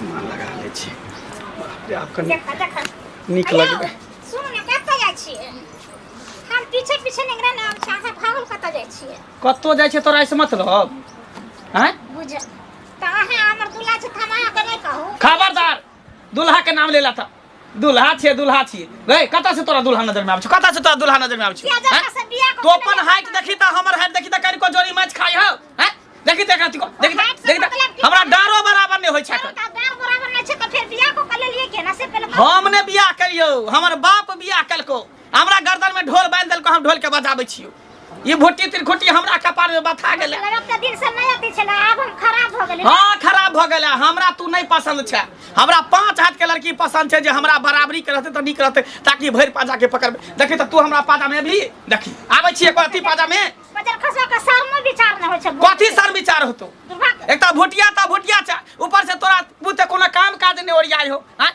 चश्मा लगा ले छी बाप रे आपका नीक लगबे सुन ने कत जाय छी हम पीछे पीछे निगरा ना चाहे भागल कत जाय छी कत्तो जाय छे तोरा ऐसे मतलब हैं बुझ ताहे हमर दुल्हा छ थमा के नहीं कहू खबरदार दुल्हा के नाम लेला था दुल्हा छी रे कत से तोरा दुल्हा नजर में आबै छ कत से तोरा दुल्हा नजर में आबै छ तो अपन हाइट देखी त हमर हाइट देखी त कनी को जोड़ी मैच खाई हो हैं देखी त कती को देखी त हमरा डारो बराबर नहीं होय छ डार बराबर नहीं छ त फिर बियाह को कर लिए के ना से पहले हमने बियाह करियो हमर बाप बियाह कलको हमरा गर्दन में ढोल बांध देलको हम ढोल के बजाबै छियो ये भुट्टी तिरखुटी हमरा कपार में बथा गेले अब त दिन से नहीं आती छला अब हम खराब हो गेले हां खराब हो गेले हमरा तू नहीं पसंद छ हमरा 5 हाथ के लड़की पसंद छै जे हमरा बराबरी के रहते त नीक रहते ताकि भैर पाजा के पकड़ देखी त तू हमरा पाजा में भी देखी आबै छिए कथि पाजा में बजर खसवा का सर में विचार न होय छ कथि सर विचार होतो एक त भुटिया छ ऊपर से तोरा बुते कोनो काम काज नहीं ओरियाई हो हैं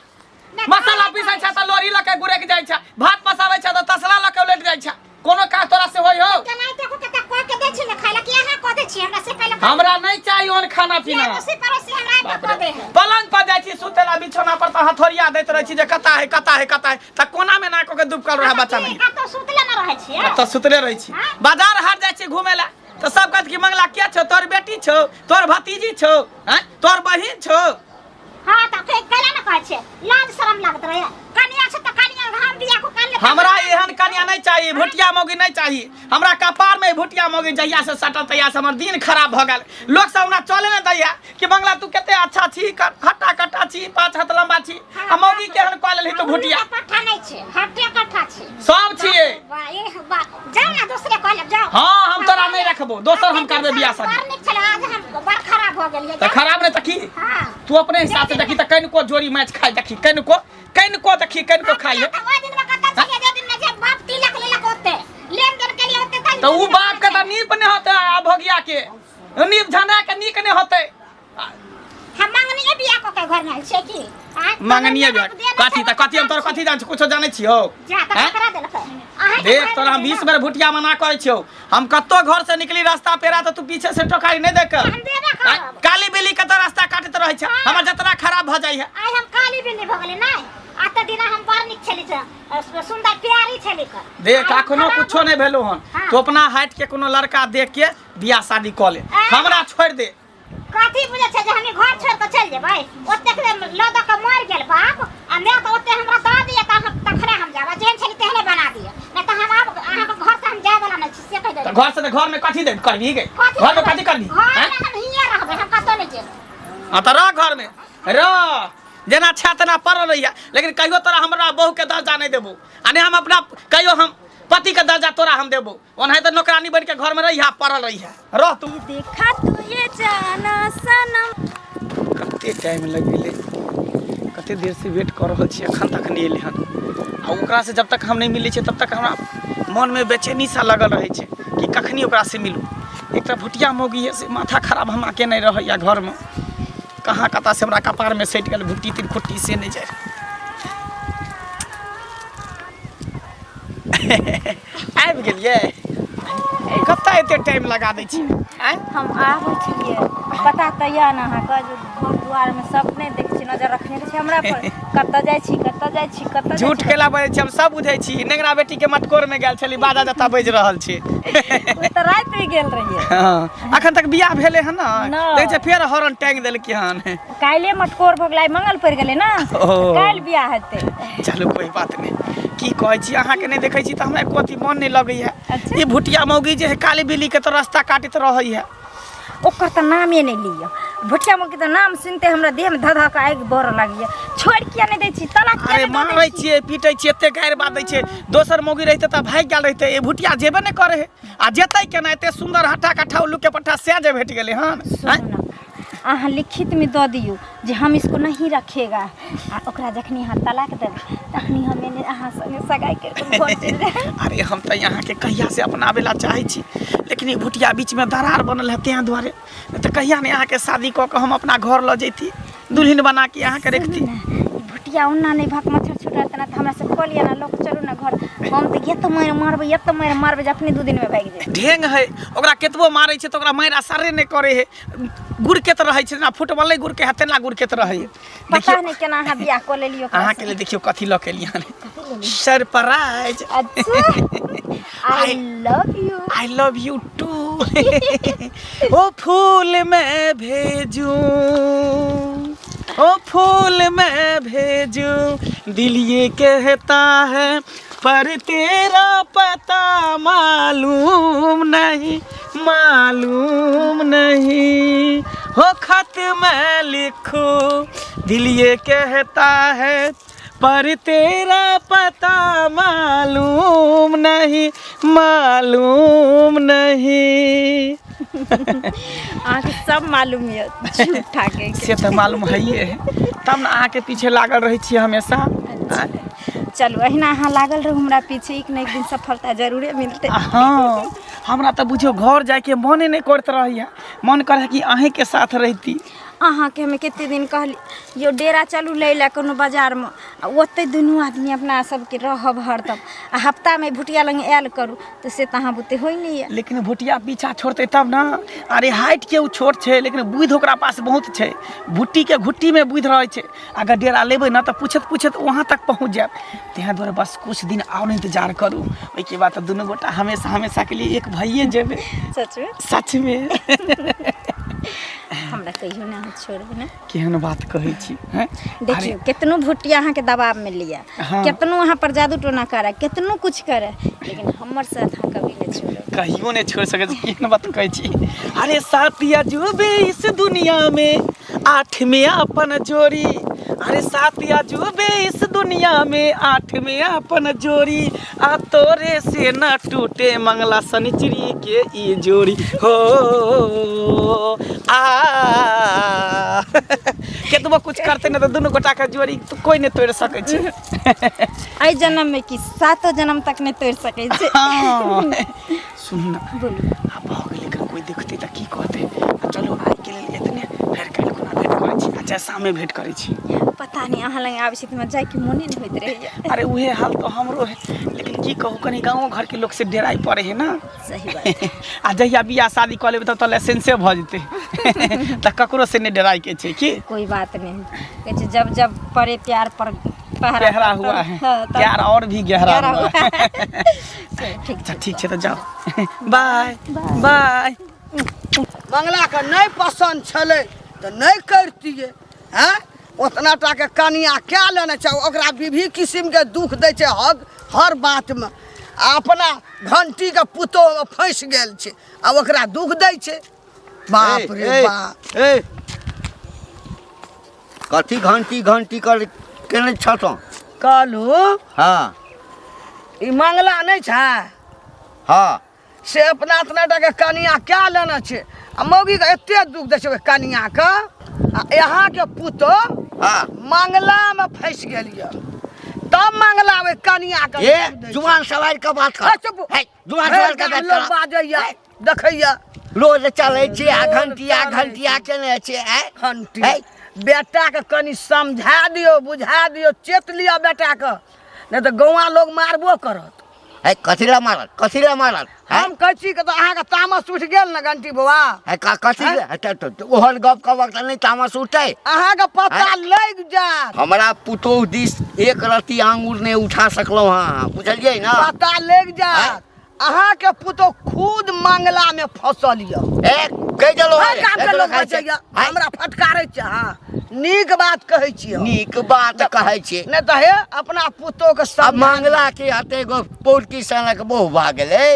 मसाला पीसै छ त लोरी लके गुरेक जाय छ भात पसाबै छ त तसला लके उलट जाय छ कोनो का तोरा से होय हो कनाई ते को कता को के दे छी न खाइला कि यहां को दे छी हमरा से कहला हमरा नहीं चाहिए ओन खाना पीना उसी पड़ोसी हमरा को दे है पलंग पर जाय छी सुतेला बिछौना पर त हथोरिया दैत रह छी जे कता है त कोना में ना को के दुबकल रहा बच्चा में तो सुतले न रहै छी त सुतले रह छी बाजार हाट जाय छी घुमेला त सब कहत कि मंगला के छौ तोर बेटी छौ तोर भतीजी छौ हैं तोर बहिन छौ हां त के कहला न कहै छै लाज शरम लागत रहे कनिया छ त कनिया हम बियाह को कर ले हमरा एहन कन्या नहीं चाहिए भुटिया मौगी नहीं चाहिए हमरा कपार में भुटिया मौगी जहिया से सटल तहिया से हमर दिन खराब भ गेल लोग सब हमरा चले न दैया कि मंगला तू केते अच्छा छी हट्टा कट्टा छी 5 हाथ लंबा छी आ मौगी केहन क लेली तो भुटिया पट्ठा नहीं छै हट्टे कट्ठा छी सब छिए वाह जाओ ना दूसरे कह ले जाओ हां हम तोरा नहीं रखबो दोसर हम करबे बियाह शादी बार नहीं चला आज हम बार खराब हो गेलिए त खराब नहीं त की हां तू अपने हिसाब से देखी त कनको जोड़ी मैच खाई देखी कनको देखी कनको खाई है वो दिन में कत छी जे दिन में जे बाप तिलक लेलक होते लेन देन के लिए होते तो उ बाप के त नीप नहीं होते आ भगिया के नीप झना के नीक नहीं होते हम मांगनी बियाह को के घर में छै की मांगनिए कथी हम तोर कथी जान कुछो जानै छियो जा त करा देलक देख तोरा हम 20 बार भुटिया मना करै छियो हम कत्तो घर से निकली रास्ता पेरा त तू पीछे से ठोकारी नहीं देख काली बिल्ली के त रास्ता काटत रहै छ हमर जतरा खराब भ जाय है आई हम काली बिल्ली भ गेलै नै आते दिन हम बार निक छली छ सुंदर प्यारी छली क देख अखनो कुछो नहीं भेलो हन तो अपना हाइट के कोनो लड़का देख के बियाह शादी क ले हमरा छोड़ दे कथी बुझे छै जे हमी घर छोड़ के चल जेबै ओते के लद के मर गेल बाप आ मैं तो ओते हमरा द दिए त हम तखरे हम जाबा जेन छली तेहने बना दिए नै त हम अब अहाँ के घर से हम जाय वाला नै छी से कह दे त घर से घर में कथी दे करबी गे घर में कथी करबी हैं हम हिया रहबै हम कतो नै जेब आ त रह घर में रह जेना छातना पड़ रहिया लेकिन कहियो तोरा हमरा बहू के दर्जा नहीं देबो आ नहीं हम अपना कहियो हम पति का दर्जा तोरा हम देबो ओनहे त नौकरानी बन के घर में रहिया पड़ल रहिया रह तू देखा तू ये जाना सनम कते टाइम लगेले कते देर से वेट कर रहल छी अखन तक नहीं एले हन आ ओकरा से जब तक हम नहीं मिले छी तब तक हमरा मन में बेचैनी सा लगल रहे छै कि कखनी ओकरा से मिलू एकटा भुटिया मौगी है से माथा खराब हम के नहीं रहैया घर में कहाँ कता से हमरा कपार में सट गेल भुट्टी तिरखुट्टी से नहीं जाए आबि गेलिए कत्ता एते टाइम लगा दै छी हम आबै छियै पता त या न अहाँ के घर दुआर में सपने देख छी नजर रखने छै हमरा पर कत्ता जाय छी झूठ केला बजै छी हम सब बुझै छी नेगरा बेटी के मटकोर में गेल छली बाजा जता बज रहल छी त रात में गेल रहिए हां अखन तक बियाह भेले हन ना देख छै फेर हॉर्न टैंग देल की हन काइले मटकोर भगलाई मंगल पड़ गेले ना काइल बियाह हेते चलो कोई बात नहीं की कहै छी अहाँ के नहीं देखै छी त हमरा कथि मन नहीं लगैया ई भुटिया मौगी जे है काली बिल्ली के तो रास्ता काटत रहै है ओकर त नामे नहीं लिया भुटिया मौगी त नाम सुनते हमरा देह में धधा के आगि बर लागिया छोड़ किया नहीं दै छी तलाक अरे मारै छिए पीटै छिए एते गायर बात दै छै दोसर मौगी रहिते त भाग गेल रहिते ए भुटिया जेबे नहीं करे है आ जेतै केना एते सुंदर हट्टा कट्ठा उल्लू के पट्ठा से जे भेट गेले हन अहाँ लिखित में दे दियो जे हम इसको नहीं रखेगा आ ओकरा जखनी हां तलाक देब तखनी हमें अहाँ संगे सगाई करके घर चल जाए अरे हम त यहाँ के कहिया से अपनावेला चाहे छी लेकिन ये भुटिया बीच में दरार बनल है तें द्वारे त कहिया ने अहाँ के शादी क के हम अपना घर ल जैती दुल्हन बना के अहाँ के रखती भुटिया उन्ना नहीं भाक मच्छर छूट रहता ना तो हमरा से कह लिया ना लोग चलू ना घर हम तो ये तो मारबै जे अपने 2 दिन में भाग जाए ढेंग है ओकरा केतबो मारै छै त ओकरा मारि असरे नहि करे है गुड़ के त रहै छै ना फुटबॉल गुड़ के हाथे ना गुड़ के त रहै पता नहीं केना अहाँ बियाह क लेलियो अहाँ के लिए देखियो कथी ल के लिया सरप्राइज अच्छा आई लव यू टू ओ फूल मैं भेजूं ओ फूल मैं भेजूं दिल ये कहता है पर तेरा पता मालूम नहीं हो खत मैं लिखूं दिल ये कहता है पर तेरा पता मालूम नहीं आके सब मालूम है झूठा के से तो मालूम है तब ना आके पीछे लागल रही छी हमेशा चलू अहिना अहाँ लागल रहू हमरा पीछे एक न एक दिन सफलता जरूरे मिलते हाँ हमरा तो बुझियो घर जाके मने नहीं करते रहिए मन करे कि अहें के साथ रहती अहाँ के हमें कते दिन कहली यो डेरा चलू ले ला कोनो बाजार में ओते दुनू आदमी अपना सबके रहब हरदम आ हफ्ता में भुटिया लंग आयल करू तो से तहाँ बुते होई नहीं है लेकिन भुटिया पीछा छोड़ते तब ना अरे हाइट के उ छोट छे लेकिन बुध ओकरा पास बहुत छे भुट्टी के घुट्टी में बुध रहे छे अगर डेरा लेबै ना तो पूछत वहां तक पहुंच जाए तें द्वारा बस कुछ दिन और इंतजार करू ओई के बाद दुनू गोटा हमेशा के लिए एक भइए जेबे सच में हमरा कहियो ना छोड़ब ना केहन बात कहै छी हैं देखियो कितनो भुटिया अहाँ के दबाव में लिया कितनो अहाँ पर जादू टोना करे कितनो कुछ करे लेकिन हमर साथ हम कभी नहीं छोड़ब कहियो नहीं छोड़ सके केहन बात कहै छी अरे साथिया जुबे इस दुनिया में 8 में अपन जोड़ी अरे साथिया जुबे इस दुनिया में 8 में अपन जोड़ी आ तोरे से न टूटे मंगला शनिचरी के ई जोड़ी हो आ केतबो कुछ करते न तो दोनों गोटा के जोड़ी तो कोई नहीं तोड़ सके छै आई जन्म में कि 7 जन्म तक नहीं तोड़ सके छै सुन ना बोलू अब हो गेल लेकिन कोई देखते त की कहते चलो आइ के लेल एतने फेर काल्हि कोना भेट करै छी अच्छा शामे भेट करै छी पता नहीं अहाँ लग आबै छी त जाय के मोने नहीं होइत रहे अरे उहे हाल तो हमरो है लेकिन की कहू कनी गाँव घर के लोग से डेराई पड़े है ना सही बात आ जहिया बियाह शादी कर लेबै तो लाइसेंसे भ जेतै त ककरो से नहीं डेराई के छै की कोई बात नहीं कहै छै जब परे प्यार पर गहरा हुआ है प्यार और भी गहरा हुआ है ठीक है तो जाओ बाय बाय बंगला के नहीं पसंद छले तो नहीं करतिए हैं उतना टा के कनिया क्या लेना चाहिए ओकरा विभिन्न किस्म के दुख दे छै हर बात में अपना घंटी के पुतो में फंस गेल छै अब ओकरा दुख दे छै बाप रे बाप कथी घंटी कर केने छतो कहलू हाँ ई मंगला नहीं छै हाँ से अपना इतना टा के कनिया क्या लेना छै आ मौगी के एते दुख दे छै कनिया के आ यहाँ के पुतो हाँ मंगला में फंस गेलिए तब मंगला वे कनिया के ये जुबान सवार का बात कर है जुबान सवार का बात लोग कर बाजैया देखैया रोज चले छे आ घंटिया केने छे है घंटी बेटा के कनी समझा दियो बुझा दियो चेत लिया बेटा के नहीं तो गौवा लोग मारबो करत है कथीला मारत हम कहै छी के तो अहाँ के तामस उठ गेल न घंटी बौआ है कथी तो ओहन गप का वक्त नहीं तामस उठे अहाँ के पता लग जात हमरा पुतोह दिस एक रत्ती आंगुर नहीं उठा सकलो हां बुझलिए ना पता लग जात अहाँ के पुतो खुद मंगला में फंसल य एक कह देलो काम के लोग बचैया हमरा फटकारै छ हां नीक बात कहै छी नीक बात कहै छी नहीं तो हे अपना पुतो के अब मंगला के हते गो पोरकी सनक बहु भाग गेलै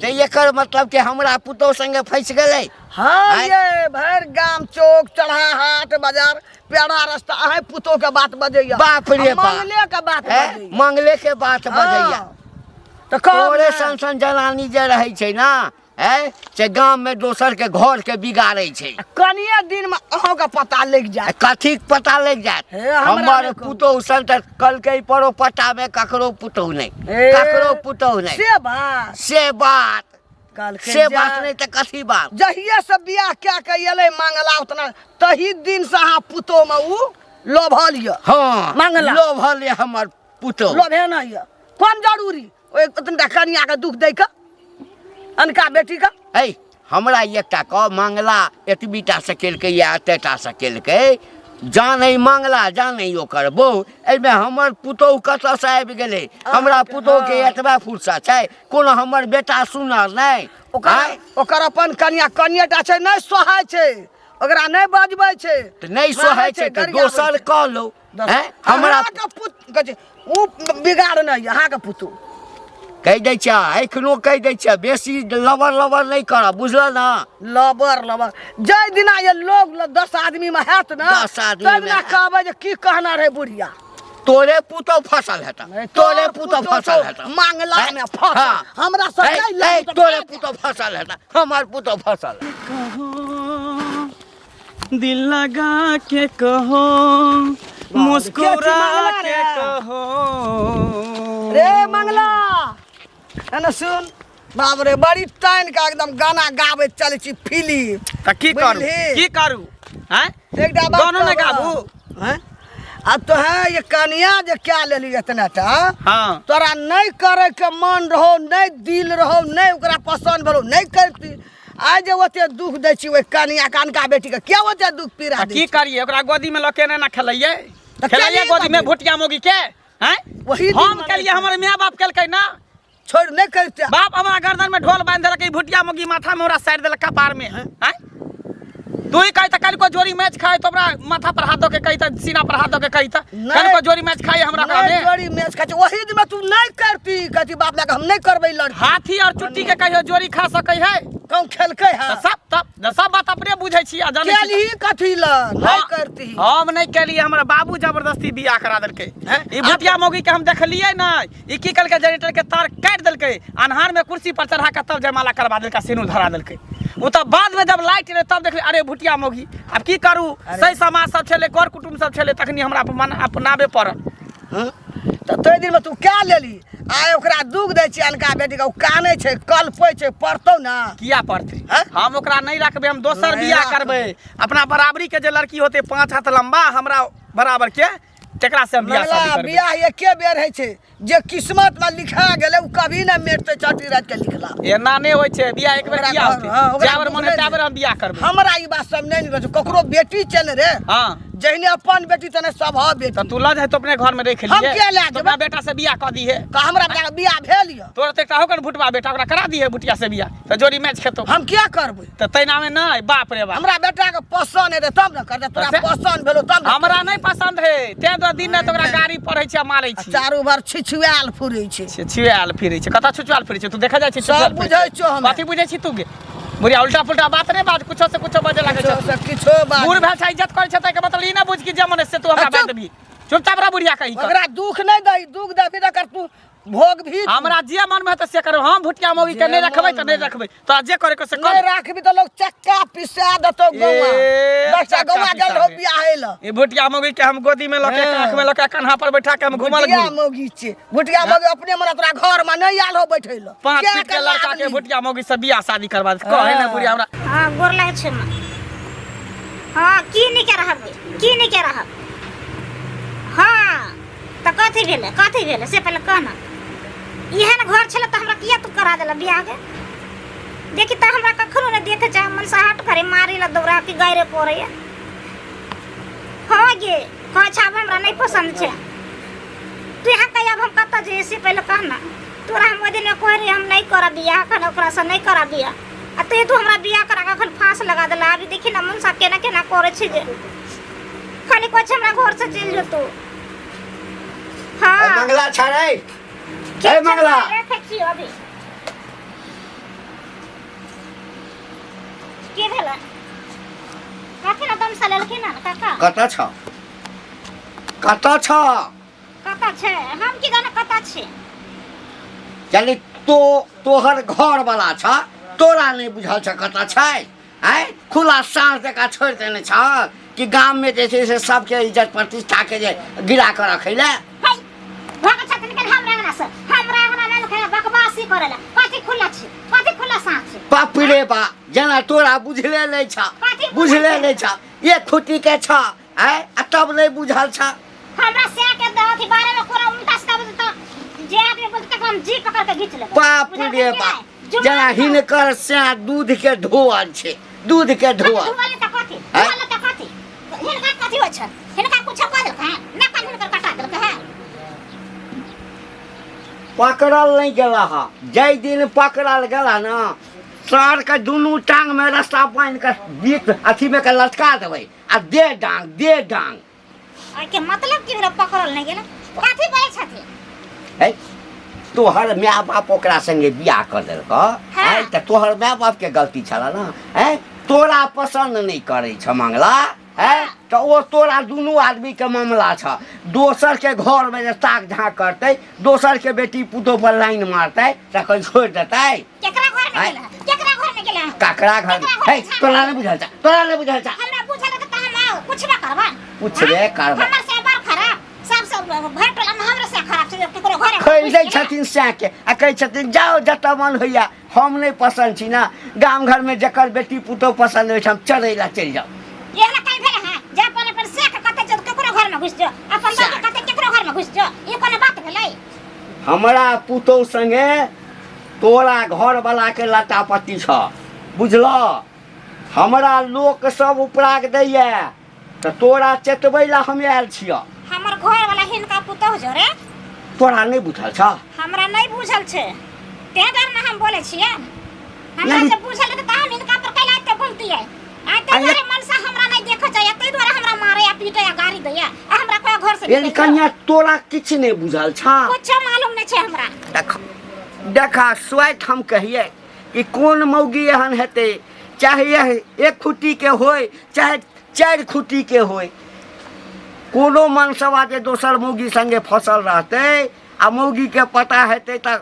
ते एकर मतलब के हमरा पुतो संगे फंस गेलै हाँ ये भर गाम चौक चढ़ा हाट बाजार प्यारा रास्ता अहे पुतो के बात बजैया बाप रे बाप मंगले के बात बजैया मंगले के बात बजैया तो कहरे सन जनानी जे रहै छै ना है से गांव में दोसर के घर के बिगाड़ै छै कनिए दिन में अहाँ के पता लग जाए कथी पता लग जात हमर पुतोह सन त कल के परो पट्टा में ककरो पुतोह नहीं से बात नहीं त कथी बात जहिया से बियाह क्या के एले मंगला उतना तही दिन से अहाँ पुतो में उ लोभल ये हाँ मंगला। लोभल ये हमर पुतौ लोभे ना ये कोन जरूरी ओए तनका कनिया के दुख दै के अनका बेटी के है हमरा एकटा कह मंगला एतबीटा से केलकै या एतेटा से केलकै जानै मंगला जानै ओकर बहू एहिमे हमर पुतौह कतऽसँ आबि गेलै हमरा पुतौहके एतबा फुर्सत छै कोनो हमर बेटा सुनर नहि ओकर अपन कनिया कनिएटा छै नहि सोहाय छै ओकरा नहि बजबै छै तऽ नहि सोहाय छै तऽ दोसर कऽ लो हमरा के पुत कहै छै उ बिगाड़ नहि अहाँ के पुतौह कहि दै छियै एखनो कहि दै छियै बेसी लबर लबर नहि करब बुझल ना लबर लबर जय दिना ये लोग 10 आदमी में हैत ना 10 आदमी में दिना कहबै जे की कहना रहे बुढ़िया तोरे पुतौ फसल हेता तोरे पुतौ फसल हेता मंगला में फसल हमरा सब नहीं लगे तोरे पुतौ फसल हेता हमर पुतौ फसल दिल लगा के कहो मुस्कुरा के कहो रे मंगला एना सुन बाप रे बड़ी टाइम का एकदम गाना गावे चले छी फिल्म त की करू की करू हैं एकटा बात गाना न गाबू हैं आ तो है ये कनिया जे क्या लेली इतनाटा हां तोरा नहीं करे के मन रहो नहीं दिल रहो नहीं ओकरा पसंद भरो नहीं करती आज जे ओते दुख दै छी ओइ कनिया कानका बेटी के क्या ओते दुख पीरा दै की करिए ओकरा गोदी में लके ना खेलैए त खेलैए गोदी में भुटिया मोगी के हैं वही हम केलिए हमर माय बाप केलकै ना छोड़ नहीं करते बाप हमरा गर्दन में ढोल बांध देलकै भुटिया मोगी माथा में हमरा साइड देलक कपार में हैं तू ही कही त कल को जोड़ी मैच खाए तो हमरा माथा पर हाथ दो के कही त सीना पर हाथ दो के कही त कल को जोड़ी मैच खाए हमरा का में जोड़ी मैच खाए वही दिन में तू नहीं करती कहती बाप लगा हम नहीं करबै लड़की हाथी और चुट्टी के कहियो जोड़ी खा सकै है कौन खेलकै है सब बात अपने बुझै छी आ जानै छी केली कथी ल नहीं करती हम नहीं केलिए हमरा बाबू जबरदस्ती बियाह करा देलकै ई भुटिया मोगी के हम देखलिए ना ई की कलकै जनरेटर के तार काट देलकै अन्हार में कुर्सी पर चढ़ा के तब जयमाला करवा देलकै सिनुर धरा देलकै वो तो बाद में जब लाइट रहे तब देखली अरे भुटिया मोगी अब की करू सही समाज सब छले कर कुटुंब सब छले तखनी हमरा अपनाबे पड़ल तो तोय दिन में तू क्या लेली आय ओकरा दुख दै छी अनका बेटी के कानै छै कल्पै छै पढ़तौ ना किया पढ़ते हम ओकरा नहीं रखबे हम दोसर बियाह करबे अपना बराबरी के जे लड़की होते 5 हाथ लंबा हमरा बराबर के तेकरा से हम बियाह शादी करबे बियाह एके बेर है छै जे किस्मत में लिखा गेले उ कभी न मेटते छठी रात के लिखला एना नहीं होय छै बियाह एक बेर किया होते जाबर मन ताबर हम बियाह करबे हमरा ई बात सब नहीं निकल ककरो बेटी चल रे हां जहने अपन बेटी तने सब ह बेटी त तू ल जाय तो अपने घर में रख लिए हम क्या ले तोरा बेटा से बियाह कर दी है तो हमरा बेटा के बियाह भेल य तोरा त एकटा होकर भुटवा बेटा ओकरा करा दी है भुटिया से बियाह त जोड़ी मैच खेतो हम क्या करबै त तै नामे नहीं बाप रे बाप हमरा बेटा के पसंद है तब न करते तोरा पसंद भेलो तब हमरा नहीं पसंद है ते दो दिन न तोरा गाड़ी पढ़ै छै मारै छी चारू बार छिछुआल फुरै छै छिछुआल फिरै छै कता छिछुआल फिरै छै तू देखा जाय छै सब बुझै छौ हम कथी बुझै छी तू गे बुढ़िया उल्टा पुल्टा बात रे बात कुछो से कुछो बजे लागे छै किछो बात बूढ़ भाषा इज्जत करे छै त के मतलब ई ना बुझ कि जमन से तू हमरा बात देबी चुपचाप रह बुढ़िया कही ओकरा दुख नहीं दई दुख देबी त कर तू भोग भी हमरा जे मन में त से करो हम भुटिया मोगी के नहीं रखबै त नहीं रखबै तो जे करे के से कर नहीं राखबी त लोग चक्का पिसा दतो गौवा बच्चा गौवा गेल हो बियाह ल ई भुटिया मोगी के हम गोदी में लके आंख में लके कन्हा पर बैठा के हम घुमल भुटिया मोगी छै भुटिया मोगी अपने मन तोरा घर में नहीं आल हो बैठै ल 5 फीट के लड़का के भुटिया मोगी से बियाह शादी करवा दे कहे ना बुढ़िया हमरा हां गोर लागे छै मां हां की नहीं के रहब हां त कथी भेले से पहले कहना इहे न घर छले त हमरा किया तू करा देला बियाह के देखि त हमरा कखनो न देखे जा मन से हट करे मारी ला दौड़ा के गायरे पड़े हां गे कह छाब हमरा नहीं पसंद छै तू यहाँ कहिया हम कत जे से पहले कहना तोरा हम दिन में कह रे हम नहीं करा बियाह खन ओकरा से नहीं करा बियाह आ तू हमरा बियाह करा के खन फांस लगा देला अभी देखि न मन सा केना करे छै जे खाली कुछ हमरा घर से चल जो तू हां मंगला छाड़े ए मंगला अभी के भेला काकी ना दम सलल के ना काका कता छ कता छै हम की गाना कता छै यानी तोहर घर वाला छ तोरा नहीं बुझल छ कता छै आय खुला सांस देका छोड़ देने छ कि गांव में जे छै से सबके इज्जत प्रतिष्ठा के जे गिरा के रखैला भाग छत निकल हमरा ना लखे बकवासी करेला कथि खुला सांस छै बाप रे बा जना तोरा बुझले नहीं छ एक खुटी के छ आय आ तब नहीं बुझल छ हमरा से के दथी बारे में कोरा उल्टा सीधा बोलते तो जे आदमी बोलते हम जी पकड़ के घीच लेबै बाप रे बाप जना हिनकर से दूध के धोअल छै दूध के धोअल धुआले त कथी धुआले त कथी हिनका कथी हो छ हिनका कुछ कह देलक है ना कल हिनकर कटा देलक है पकड़ल नहीं गेला हा जय दिन पकड़ल गेला ना सर के दुनू टांग में रास्ता बांध के बीच अथी में के लटका देबै आ दे डांग आ के मतलब की हमरा पकड़ल नहीं गेला कथी बोले छथि है तोहर माय बाप ओकरा संगे बियाह कर देलक है त तोहर माय बाप के गलती छला ना है तोरा पसंद नहीं करे छ मंगला है तो वो तोरा दुनू आदमी के मामला छ दोसर के घर में जे ताक झाँक करते दोसर के बेटी पुतो पर लाइन मारते त कोई छोड़ देते केकरा घर में गेला केकरा घर में गेला काकरा घर है तोरा नहीं बुझल छ हमरा पूछल त हम पूछबे करबा पूछबे करबा हमर से बार खराब सब भेटल हमरा से खराब छै केकरो घर कह दै छथिन साके आ कहै छथिन जाओ जतऽ मन होइया हम नहीं पसंद छी ना गाम घर में जकर बेटी पुतो पसंद होइ हम चढ़ै ला चलि जाओ ये ला कहि भेल है जे अपन से कते जत केकरो घर में घुस जो अपन बाप कते केकरो घर में घुस जो ई कोनो बात भेलै हमरा पुतो संगे तोरा घर वाला के लटापट्टी छ बुझलो हमरा लोक सब उपराग दैया त तोरा चेतबै ला हम आयल छियो हमर घर वाला हिनका पुतौ जो रे तोरा नहीं बुझल छ हमरा नहीं बुझल छै ते डर में हम बोले छियै हमरा से पूछल त हम हिनका पर कैला त बोलती है आ ते द्वारे मन से हमरा नहीं देखै छै ते द्वारे हमरा मारे या पीटे या गाड़ी दैया आ हमरा कोई घर से ये कन्या तोरा किछ नहीं बुझल छ कुछ मालूम नहीं छै हमरा देखा स्वाइट हम कहिए कि कौन मौगी एहन हेतै चाहे एक खुट्टी के होय चाहे 4 खुट्टी के होय कोनो मनसवा जे दोसर मौगी संगे फसल रहते आ मौगी के पता हेतै त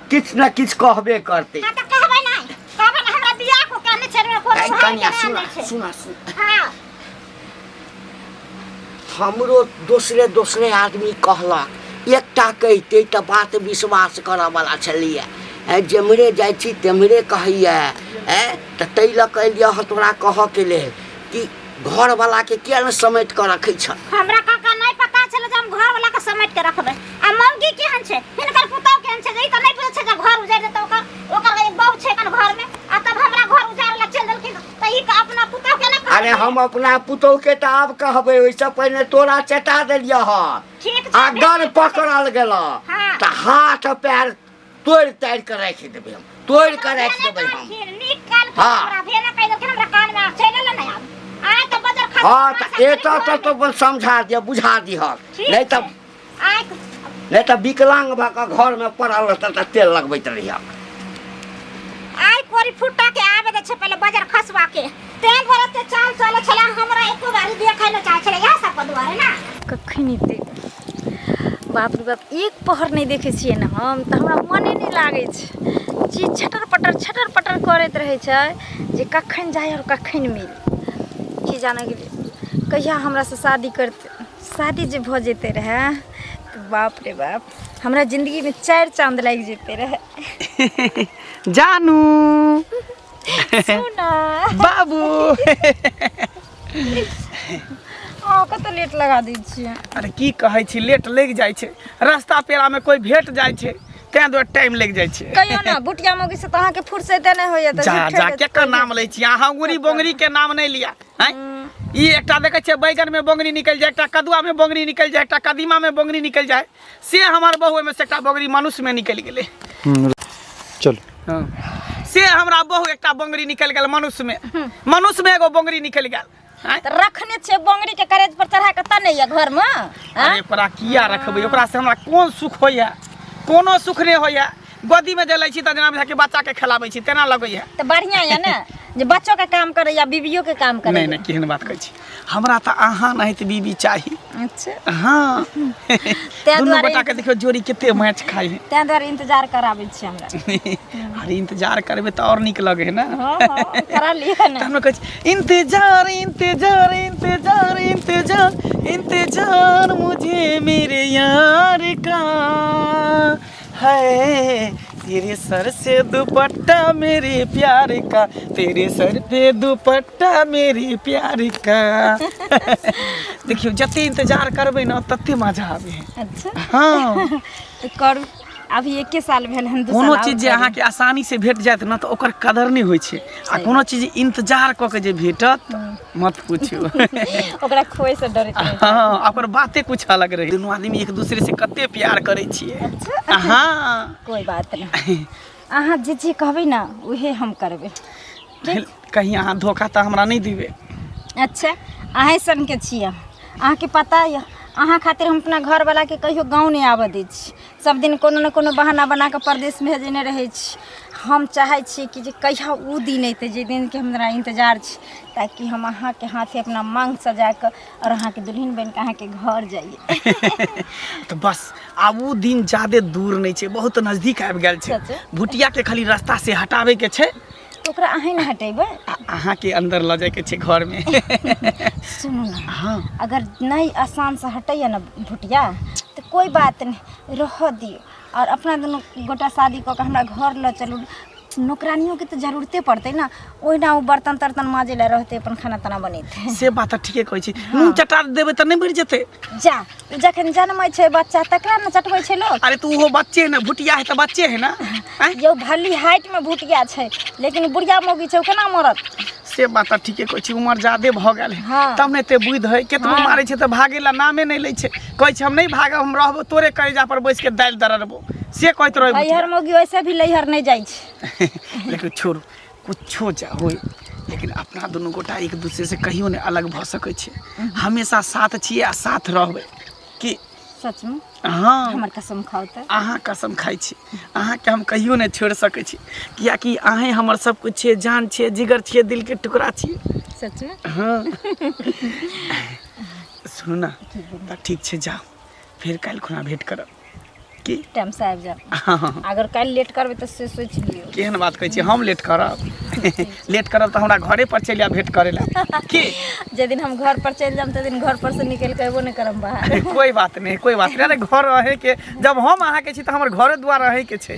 किछ न किछ कहबे करते हां त कहबै नहीं कहबै हमरा बियाह को कहने छै कोनो कन्या सुना हां हमरो दोसरे आदमी कहलक एकटा कहिते त बात विश्वास करऽ वाला छलिए जेमरे जाइ छी तेमरे कहैया त तै ल कहलिए तोरा कहऽ के लेल कि घर वाला के किया न समेट के रखै छ हमरा काका नहीं पता चले जे हम घर वाला के समेट के रखबै आ मौगी केहन छै हिनकर पुतौ केहन छै ई त नहीं पता छै जे घर उजाड़ देतौ ओकर एक बहू छै कन घर में आ तब हमरा घर उजाड़ ला चल देलखिन त ई का अपना पुतौ के ना अरे हम अपना पुतौ के त आब कहबै ओइसे पहिने तोरा चटा देलिए ह ठीक छै अगर पकड़ल गेल त हाथ पैर तोड़ ताड़ के राख देबै हम तोड़ के राख देबै हम निकाल के हमरा भेना कहि देलखिन हमरा कान में चले ला नहीं आय त बजर खा हां त एता तो समझा दिया बुझा दिह नहीं त विकलांग भ के घर में पड़ल त तेल लगबैत रहिया आय कोरी फुटा के आवे दे छै पहले बजर खसवा के तेल भरते चाल चले छला हमरा एको बारी देखै न चाहे छले यह सब दुआरे ना कखनी ते बाप रे बाप एक पहर नहीं देखे छिए ना हम त हमरा मने नहीं लागे छै जी छटर पटर करैत रहे छै जे कखन जाय और कखन मिल की जाने के कहिया हमरा से शादी जे भ जेते रहे तो बाप रे बाप हमरा जिंदगी में 4 चांद लग जेते रहे जानू सुना बाबू कत लेट लगा दै छियै अरे की कहै छी लेट लग जाइ छै रास्ता पेड़ा में कोई भेट जाइ छै तें दो टाइम लग जाइ छै कहियो ना बुटिया मौगी से तहां के फुर्सत नहीं होय त जा केकर नाम लै छी अहाँ गुरी बोंगरी के नाम नहीं लिया हैं ई एकटा देखे छै बैगन में बोंगरी निकल जाए एकटा कदुआ में बोंगरी निकल जाए एकटा कदीमा में बोंगरी निकल जाए से हमार बहू में से एकटा बोंगरी मनुष्य में निकल गेले चल हां से हमरा बहू एकटा बोंगरी निकल गेल मनुष्य में एगो बोंगरी निकल गेल त रखने छे बोंगरी के करेज पर चढ़ा के तने या घर में अरे ओकरा किया रखबै ओकरा से हमरा कोन सुख होइया कोनो सुख नहीं होइया गोदी में जे लै छी त जेना बुझा के बच्चा के खिलाबै छी तेना लगैया त बढ़िया या ना जे बच्चों के काम करे या बीवियों के काम करे नहीं केहन बात कहै छी हमरा त अहाँ नहीं त बीबी चाही अच्छा हां दोनों बेटा के देखियो जोड़ी केते मैच खाई है ते द्वारे इंतजार कराबै छी हमरा अरे इंतजार करबे त और निक लगे है ना हां करा लिया ना हम कहै इंतजार इंतजार इंतजार इंतजार इंतजार मुझे मेरे यार का है तेरे सर से दुपट्टा मेरे प्यार का, तेरे सर पे दुपट्टा मेरे प्यार का। देखियो जते इंतजार करबे ना तते मजा आवे। अच्छा हाँ तो करू। अभी 1 साल भेल हम, 2 साल कोनो और चीज जे करू। अहाँके आसानी से भेट जायत ना तो ओकर कदर नहीं होइ छै, आ कोनो चीज इंतजार क के जे भेटत मत पूछू। ओकरा खोए से डरैत रहै छै। हाँ ओकर बाते कुछ अलग रहे। दुनू आदमी एक दूसरे से कते प्यार करे छियै। हाँ कोई बात नहीं, अहाँ जे कहबै ना उहे हम करबै। कहीं अहाँ धोखा तो हमरा नहीं दिबे। अच्छा अहें सन के छियै, अहाँके पता यऽ अहाँ खातिर हम अपना घरवाला के कहियो गाँव नहीं आबऽ दै छी। सब दिन कोनो न कोनो बहाना बना के परदेश में भेजने रहै छी। हम चाहै छी कि जे कहिया उ दिन अइतै जे दिन के हमरा इंतजार छै, ताकि हम अहाँ के हाथे अपना मांग सजा के और अहाँ के दुल्हन बन के अहाँ के घर जाइए। तो बस आब उ दिन ज्यादा दूर नहीं छै, बहुत नजदीक आबि गेल छै। सच? भुटिया के खाली रास्ता से हटावे के छै, तो ओकरा अहें न हटेबै। अहाँ के अंदर ल जाए के छै घर में। सुनू ना, हाँ अगर नहीं आसान से हटैया ना भुटिया तो कोई बात नहीं, रह दियो और अपना दोनों गोटा शादी कऽ के हमरा घर ल चलू। नौकरानियों के तो जरूरते पड़ते ना, ओहिना वो बर्तन तर्तन माजे ला रहते, अपन खाना ताना बनेते। से बात तो ठीके कहै छी। नून चटा देबे तो नहीं बढ़ जेते। जा जखन जन्मै छै बच्चा तकरा न चटबै छै लोग। अरे तू वो बच्चे है ना, भुटिया है तो बच्चे है ना। यो भली हाइट में भुटिया छै, लेकिन बुढ़िया मौगी छै, ओ केना मरत? से बात तो ठीके कहै छी, उम्र ज्यादा भ गेल है। हाँ। तब नहीं ते बुझ है, केतनो मारे छै तो भागे ला नामे नहीं लै छै। कहै छै हम नहीं भागब, हम रहबो तोरे कलेजा पर बैस के दाल दररबो, से कहत रहे। लैहर मौगी वैसे भी लैहर नहीं जाइ छै। लेकिन छोड़ कुछो जा होय, लेकिन अपना दुनू गोटा एक दूसरे से कहियो नहीं अलग भ सकै छै। हमेशा साथ छिए आ साथ रहबै कि। सच में हाँ हमर कसम खाओ त। अहाँ कसम खाइ छी, अहाँके हम कहियो नहीं छोड़ सकै छी, कियाकि अहें हमर सब कुछ छिए, जान छिए, जिगर छिए, दिल के टुकड़ा छिए। सच में हाँ सुनू ना तो ठीक छै, जाओ फिर काल्हि खुना भेंट करब की। टाइम से आबि जाब। हाँ अगर काल्हि लेट करबै तऽ से सोचि लियौ। केहन बात कहै छी, हम लेट करब? लेट करब तो हमरा घरे पर चलि आ भेंट करे ला की। जे दिन हम घर पर चलि जाम, ते दिन घर पर से निकल के एबो नहीं करम बाहर। कोई बात नहीं, कोई बात नहीं। अरे घर रहे के, जब हम अहाँ के छी तो हमर घरे द्वार रहे के छै।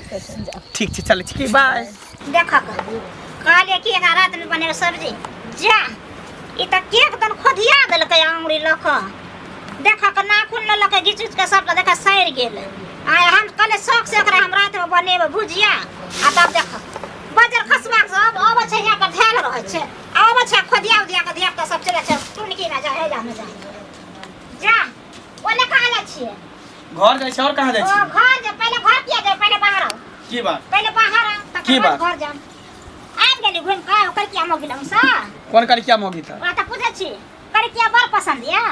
ठीक छै चलै छी की, बाय। देखा कहलिए कि एक रात में बने सब्जी जा ई त केक दन खोदिया देलकै अंगुरी लऽ कऽ। देखा के नाखून ल लऽ के घिच के सब देखा सड़ि गेल। आय हम कहले शौक से ओकरा हम रात में बनेबै भुजिया, आ तब देख बजर खसबा के सब आबै छै यहाँ पर धेल रहै छै, आबै छै खोदिया उदिया के धिया के सब चले छै टुनकी में जा हेला में जा ओने कहाँ जाइ छियै? घर जाइ छै और कहाँ जाइ ओ छी? घर जा, पहले घर किया जाए, पहले बाहर आओ, की बात? पहले बाहर आओ की तब बात? घर जा। आबि गेली घुमि के ओकर किया मो गेलम सा कौन करिया मोगी था? ओकरा तऽ पूछै छी कर किया बड़ पसंद यऽ?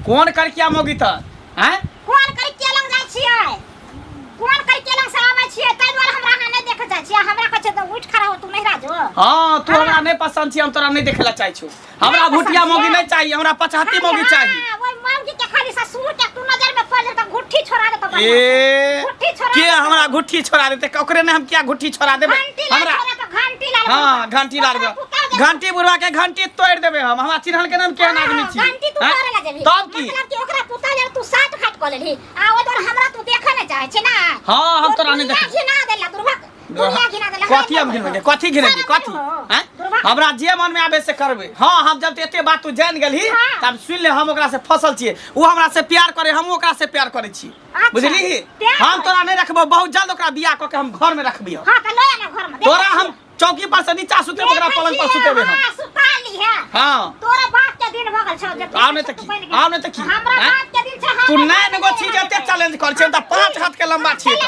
कौन करिया मोगी था? हैं कोन कर किया लग जाइ छियै? कोन कर किया लग से आबै छियै? ताहि दुआरे हमरा अहाँ नहि देख जाइ छियै। हमरा कहै छै तऽ उठ खड़ा हो, तू नहीं राजो। हाँ तू हमरा नहीं पसंद छी, हम तोरा नहीं देखे ला चाहै छु। हमरा नहीं भुटिया पसंद मोगी छियै? नहीं चाहिए, हमरा पचहत्ती मोगी चाहिए। ओइ मौगी के खाली सा सूट तू नजर में पड़ जाए त गुट्ठी छोड़ा दे तो ए गुट्ठी छोड़ा के दे तो हमरा गुट्ठी छोड़ा देते? ओकरे ने हम क्या गुट्ठी छोड़ा देबे? घंटी ला हमरा छोड़ा तो घंटी ला। हाँ घंटी लारबे, घंटी बुढ़वा के घंटी तोड़ देबे हम। हमरा चिन्हल के नाम केहन आदमी छी? घंटी तू हैं? करे ला जेबी तब की? मतलब कि ओकरा पुता ले तू साथ खाट क लेली आ ओ तोर हमरा तू देखे नहीं चाहे छी ना। हाँ हम तोरा नहीं देख। घिना देला दुर्भा दुनिया घिना देला। कथी हम घिनबे? कथी घिनेबे? कथी हैं? हमरा जे मन में आबे से करबे। हाँ हम जब एते बात तू जान गेलही हाँ। तब सुन ले, हम ओकरा से फसल छिए, उ हमरा से प्यार करे, हम ओकरा से प्यार करे छी। अच्छा, बुझली? प्यार हम करे। तोरा नहीं रखबो, बहुत जल्द ओकरा बियाह क के हम घर में रखबियो। हां त लया ना घर में तोरा हम चौकी पर से नीचा सुते, ओकरा पलंग पर सुतेबे हम। हां सुताली है। हाँ तोरा बाप के दिन भगल छौ जे आव नहीं त की, आव नहीं त की। हमरा हैं? बाप के दिन छ तू नहीं nego छी जते चैलेंज कर छै त 5 हाथ के लंबा छी त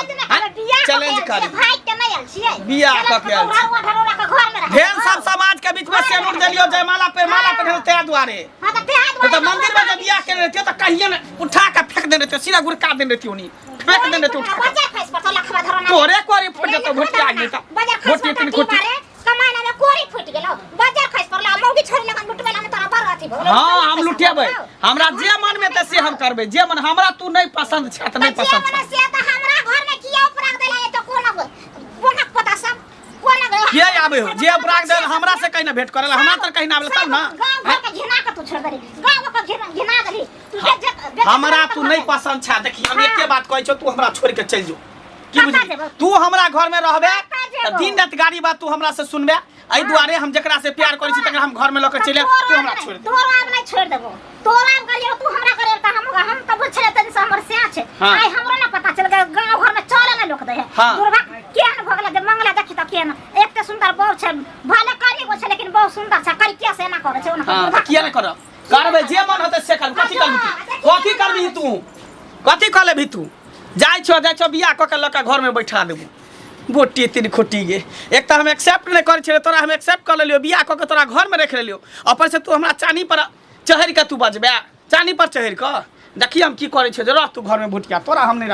चैलेंज कर। भाई के नहीं आल छियै बियाह क के आयल छी। ढरोरा के घर में रह ढेर सब समाज के बीच में सेनुर देलियो, जयमाला पे माला पे ते दुआरे। हां त तेहा तो मंदिर में जब बियाह के रहते तो कहिए न उठा के फेंक देने थे, सीधा गुड़का देने थे उन्हीं, फेंक देने थे उठा के। बजा खैस पर तो लखवा धरोना तोरे कोरी फुट जतो भुटिया आगे त बजा खैस भुटिया पर तीन की कुटी। मारे कमाना में कोरी फुट गेलो। बजा खैस पर ला मौगी छोरी लगन लुटबेला में तोरा बर अथी भो। हां हम लुटेबै, हमरा जे मन में त से हम करबै, जे मन हमरा तू नहीं पसंद छै त नहीं पसंद छै। से त हमरा घर में किया उपराग देला ये तो कोन पता सब कोन के आबे हो जे अपराध दे हमरा से कहीं ना भेंट करेला, हमरा त कहीं ना आबे तब ना। गांव के घिना के तू छोड़ देली, गांव के घिना देली तू। हमरा तू नहीं पसंद छै। देखी हम एके बात कहै छौ, तू हमरा छोड़ के चल जो। की कतऽ बुझली जेबौ? तू हमरा घर में रहबे कतऽ त जेबौ? दिन रात गाड़ी बात तू हमरा से सुनबे एहि दुआरे हम जकरा से प्यार करै छी तकरा हम घर में ल के चले तू हमरा छोड़ दे तोरा आब नहीं छोड़ देबो तोरा आब करियो तू हमरा करे त हम त बुझले तनी से हमर से छै हाँ। आई हमरो ना पता चल गए गांव घर में चले ना लोक दे है हाँ। दुर्गा केन भगला दे मंगला देखि त केन एकते सुंदर बहु छै भले करी गो छै लेकिन बहुत सुंदर छै करी के से ना करे छै हां त किया नै करब करबे जे मन होते से कर कथि करबी तू कथि कर लेबी तू जाय छो बियाह क के लका घर में बैठा देबू बोटी तीन खोटी गे एक तो हम एक्सेप्ट नहीं करे छे तोरा हम एक्सेप्ट कर लेलियो बियाह क के तोरा घर में रख लेलियो ऊपर से तू हमरा चानी पर चढ़ के तू बजबे चानी पर चढ़ के देखी हम की करे छे जे रह तू घर में भुटिया तोरा हम नहीं